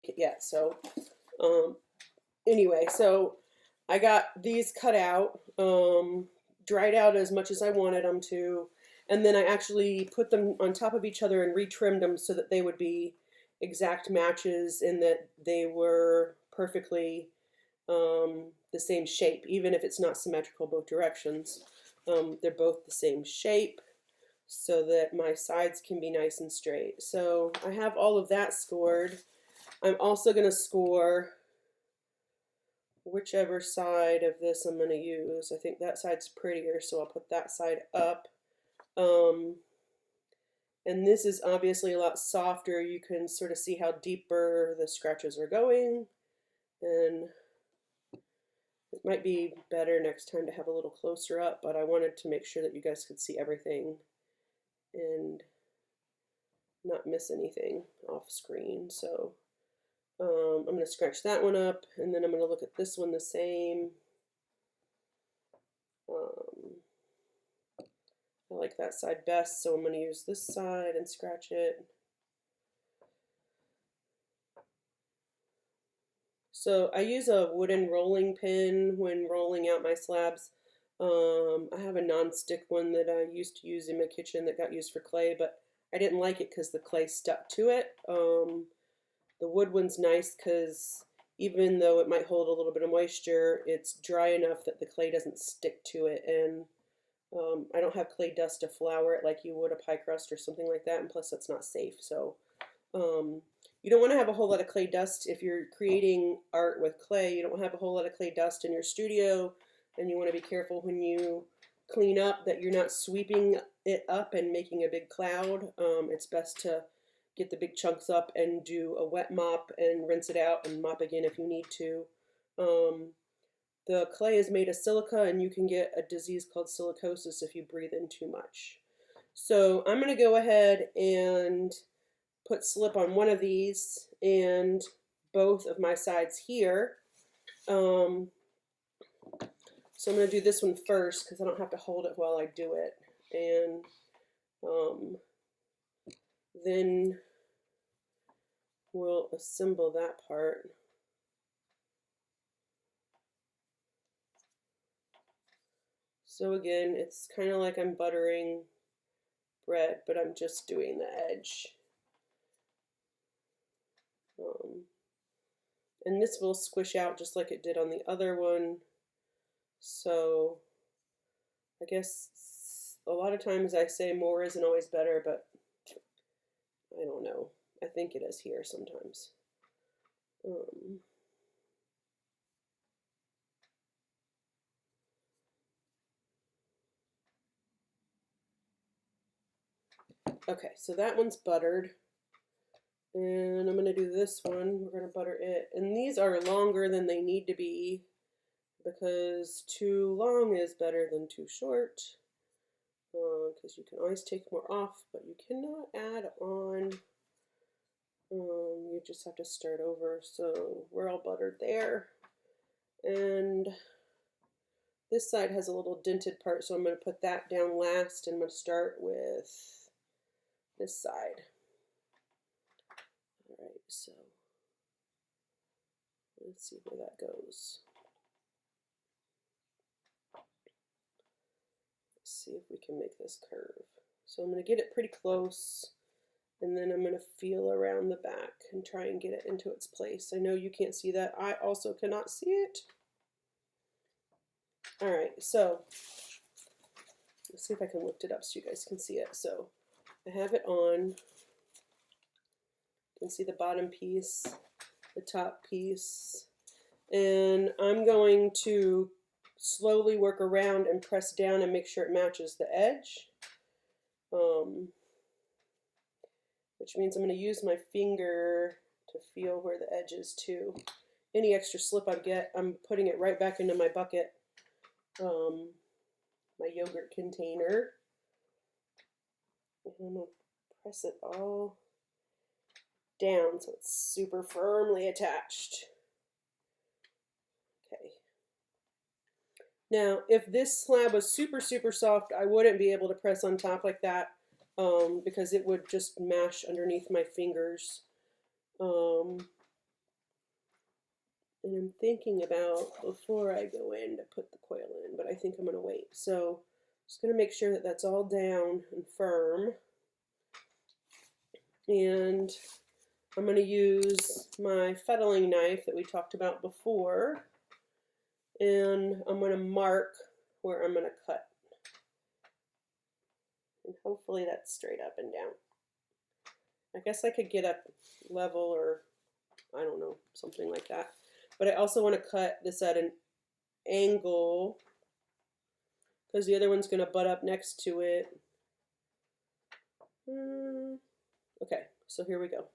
make it yet. So anyway, so I got these cut out, dried out as much as I wanted them to, and then I actually put them on top of each other and retrimmed them so that they would be exact matches and that they were perfectly the same shape, even if it's not symmetrical both directions. They're both the same shape so that my sides can be nice and straight. So I have all of that scored. I'm also going to score whichever side of this I'm going to use. I think that side's prettier, so I'll put that side up. And this is obviously a lot softer. You can sort of see how deeper the scratches are going. And it might be better next time to have a little closer up, but I wanted to make sure that you guys could see everything and not miss anything off screen. So I'm going to scratch that one up, and then I'm going to look at this one the same. I like that side best, so I'm going to use this side and scratch it. So I use a wooden rolling pin when rolling out my slabs. I have a non-stick one that I used to use in my kitchen that got used for clay, but I didn't like it because the clay stuck to it. The wood one's nice because even though it might hold a little bit of moisture, it's dry enough that the clay doesn't stick to it, and I don't have clay dust to flour it like you would a pie crust or something like that, and plus that's not safe. So you don't want to have a whole lot of clay dust if you're creating art with clay. You don't have a whole lot of clay dust in your studio, and you want to be careful when you clean up that you're not sweeping it up and making a big cloud. It's best to get the big chunks up and do a wet mop and rinse it out and mop again if you need to. The clay is made of silica, and you can get a disease called silicosis if you breathe in too much. So I'm going to go ahead and put slip on one of these and both of my sides here. So I'm going to do this one first because I don't have to hold it while I do it. And then we'll assemble that part. So again, it's kind of like I'm buttering bread, but I'm just doing the edge. And this will squish out just like it did on the other one. So I guess a lot of times I say more isn't always better, but I don't know. I think it is here sometimes. Okay, so that one's buttered. And I'm going to do this one. We're going to butter it. And these are longer than they need to be because too long is better than too short. Because you can always take more off, but you cannot add on. You just have to start over. So we're all buttered there. And this side has a little dented part, so I'm going to put that down last, and I'm going to start with this side. All right, so let's see where that goes. Let's see if we can make this curve. So I'm going to get it pretty close, and then I'm going to feel around the back and try and get it into its place. I know you can't see that. I also cannot see it. All right, so let's see if I can lift it up so you guys can see it. So I have it on. You can see the bottom piece, the top piece, and I'm going to slowly work around and press down and make sure it matches the edge, which means I'm going to use my finger to feel where the edge is too. Any extra slip I get, I'm putting it right back into my bucket, my yogurt container. And I'm going to press it all down so it's super firmly attached. Okay. Now, if this slab was super soft, I wouldn't be able to press on top like that because it would just mash underneath my fingers. And I'm thinking about before I go in to put the coil in, but I think I'm going to wait. So just going to make sure that that's all down and firm. And I'm going to use my fettling knife that we talked about before, and I'm going to mark where I'm going to cut. And hopefully that's straight up and down. I guess I could get up level, or I don't know, something like that. But I also want to cut this at an angle because the other one's going to butt up next to it. Okay, so here we go.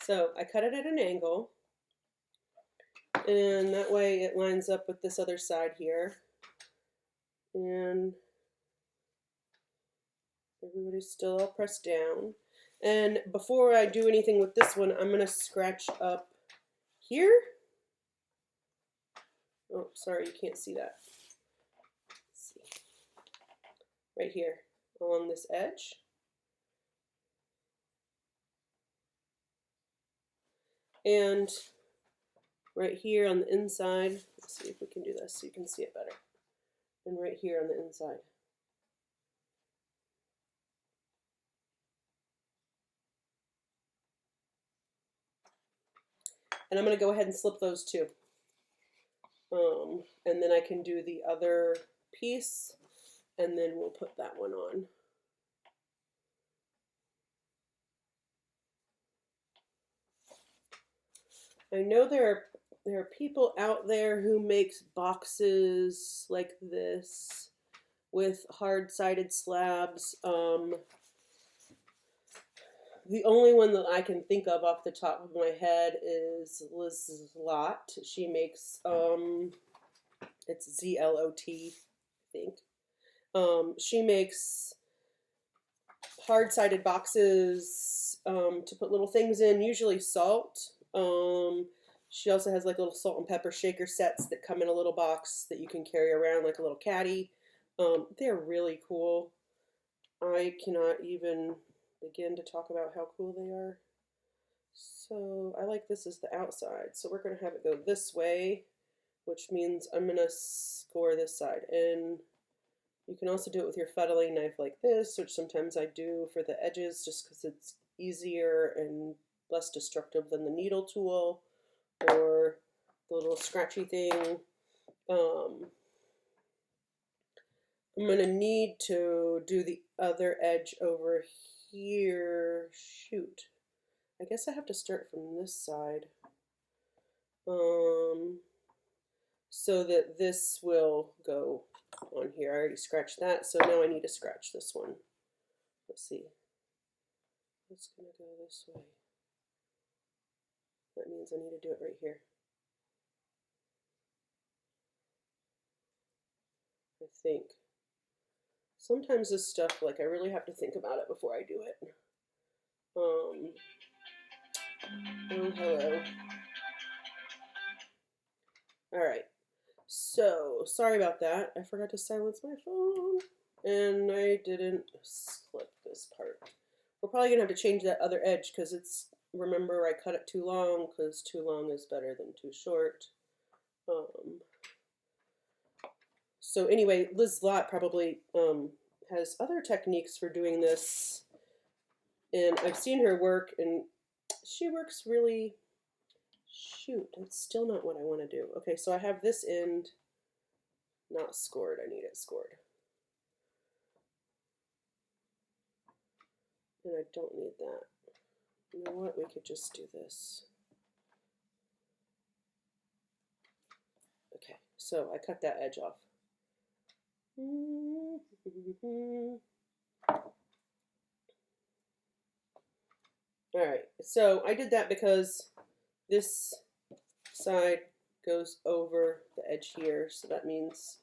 So I cut it at an angle, and that way it lines up with this other side here. And everybody's still all pressed down. And before I do anything with this one, I'm going to scratch up here. Oh, sorry, you can't see that. Let's see. Right here along this edge. And right here on the inside, let's see if we can do this so you can see it better. And right here on the inside. And I'm going to go ahead and slip those too. And then I can do the other piece, and then we'll put that one on. I know there are people out there who makes boxes like this with hard-sided slabs. The only one that I can think of off the top of my head is Liz Lot. She makes, it's Z-L-O-T, I think. She makes hard-sided boxes to put little things in, usually salt. She also has like little salt and pepper shaker sets that come in a little box that you can carry around like a little caddy. They're really cool. I cannot even begin to talk about how cool they are. So I like this as the outside. So we're going to have it go this way, which means I'm going to score this side. And you can also do it with your fettling knife like this, which sometimes I do for the edges just because it's easier and less destructive than the needle tool or the little scratchy thing. I'm going to need to do the other edge over here. Shoot. I guess I have to start from this side. So that this will go on here. I already scratched that, so now I need to scratch this one. Let's see. It's going to go this way. That means I need to do it right here. I think. Sometimes this stuff, like, I really have to think about it before I do it. Oh, hello. Alright. So, sorry about that. I forgot to silence my phone. And I didn't slip this part. We're probably going to have to change that other edge because it's, remember, I cut it too long because too long is better than too short. So anyway, Liz Lott probably has other techniques for doing this. And I've seen her work, and she works really, shoot, it's still not what I want to do. Okay, so I have this end not scored. I need it scored. And I don't need that. You know what? We could just do this. Okay, so I cut that edge off. Alright, so I did that because this side goes over the edge here, so that means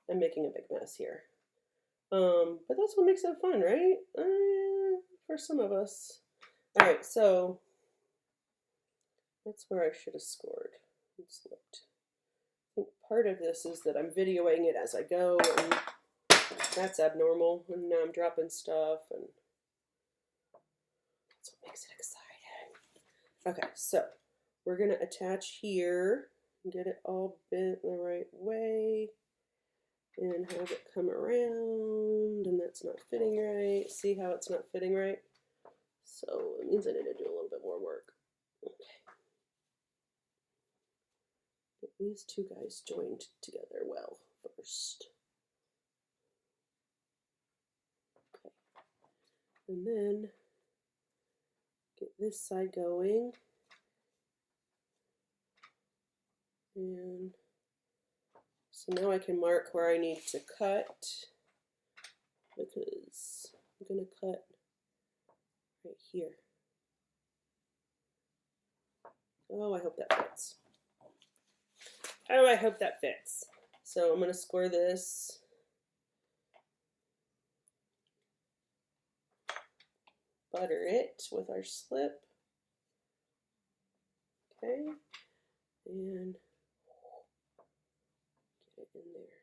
I'm making a big mess here. But that's what makes it fun, right? For some of us. Alright, so that's where I should have scored and slipped. I think part of this is that I'm videoing it as I go, and that's abnormal, and now I'm dropping stuff, and That's what makes it exciting. Okay, so we're going to attach here, get it all bent the right way, and have it come around, and that's not fitting right. See how it's not fitting right? So it means I need to do a little bit more work. Okay. Get these two guys joined together well first. Okay. And then get this side going. And so now I can mark where I need to cut, because I'm going to cut right here. Oh, I hope that fits. Oh, I hope that fits. So I'm going to square this. Butter it with our slip. Okay. And get it in there.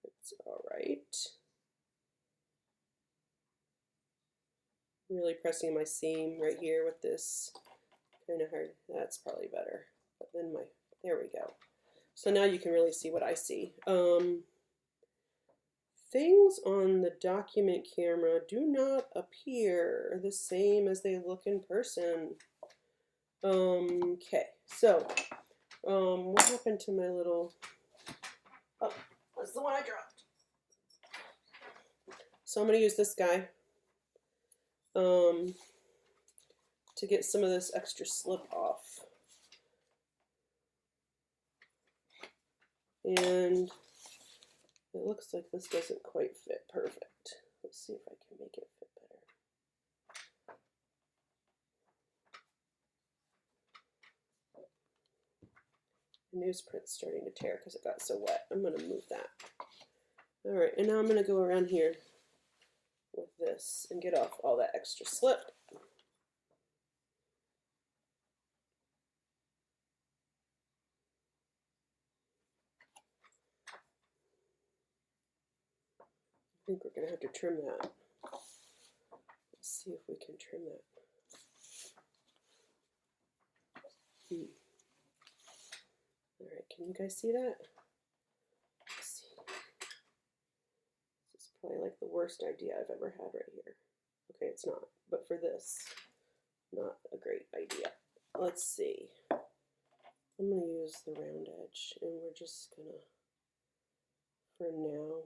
It's all right. Really pressing my seam right here with this kind of hard. That's probably better. But then there we go. So now you can really see what I see. Things on the document camera do not appear the same as they look in person. Okay, so what happened to my little, oh, that's the one I dropped. So I'm going to use this guy to get some of this extra slip off. And it looks like this doesn't quite fit perfect. Let's see if I can make it fit better. The newsprint's starting to tear because it got so wet. I'm going to move that. All right, and now I'm going to go around here with this and get off all that extra slip. I think we're going to have to trim that. Let's see if we can trim that. All right, can you guys see that? Let's see. This is probably like the worst idea I've ever had right here. Okay, it's not, but for this, not a great idea. Let's see. I'm going to use the round edge, and we're just going to, for now,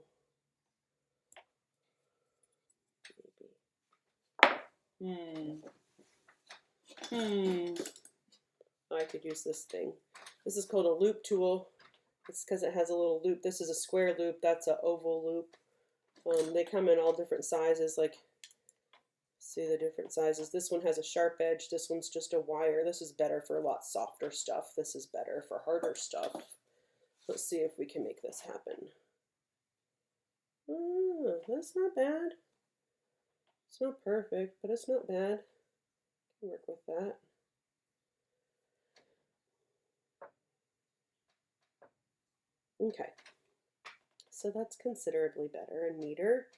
I could use this thing. This is called a loop tool. It's because it has a little loop. This is a square loop. That's an oval loop. They come in all different sizes. Like, see the different sizes. This one has a sharp edge. This one's just a wire. This is better for a lot softer stuff. This is better for harder stuff. Let's see if we can make this happen. Oh, that's not bad. It's not perfect, but it's not bad. I can work with that. Okay, so that's considerably better and neater.